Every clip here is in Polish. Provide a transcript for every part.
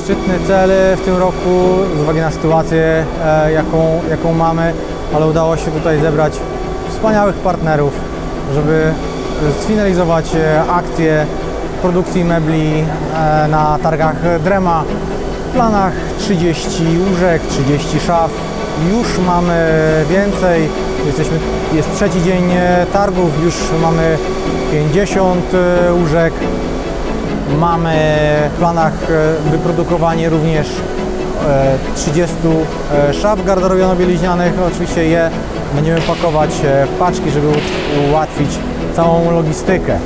szczytny cel w tym roku z uwagi na sytuację, jaką mamy, ale udało się tutaj zebrać wspaniałych partnerów, żeby sfinalizować akcję produkcji mebli na targach Drema. W planach 30 łóżek, 30 szaf. Już mamy więcej. Jest trzeci dzień targów, już mamy 50 łóżek. Mamy w planach wyprodukowanie również 30 szaf garderobiano-bieliźnianych. Oczywiście je będziemy pakować w paczki, żeby ułatwić całą logistykę.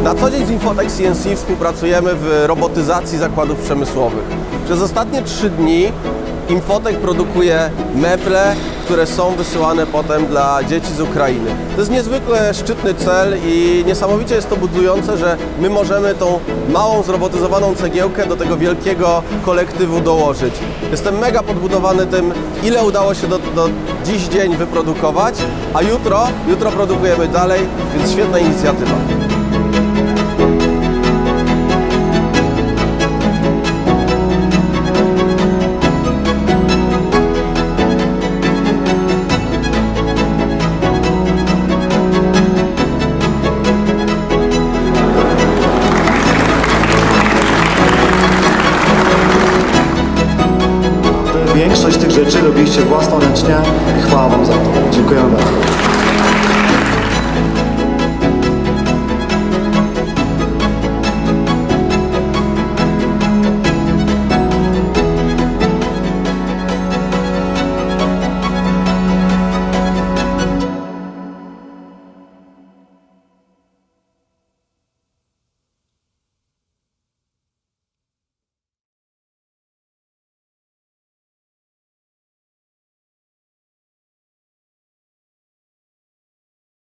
Na co dzień z Infotech CNC współpracujemy w robotyzacji zakładów przemysłowych. Przez ostatnie 3 dni Infotech produkuje meble, które są wysyłane potem dla dzieci z Ukrainy. To jest niezwykle szczytny cel i niesamowicie jest to budujące, że my możemy tą małą, zrobotyzowaną cegiełkę do tego wielkiego kolektywu dołożyć. Jestem mega podbudowany tym, ile udało się do dziś dzień wyprodukować, a jutro produkujemy dalej, więc świetna inicjatywa. Większość tych rzeczy robiliście własnoręcznie i chwała Wam za to. Dziękujemy bardzo.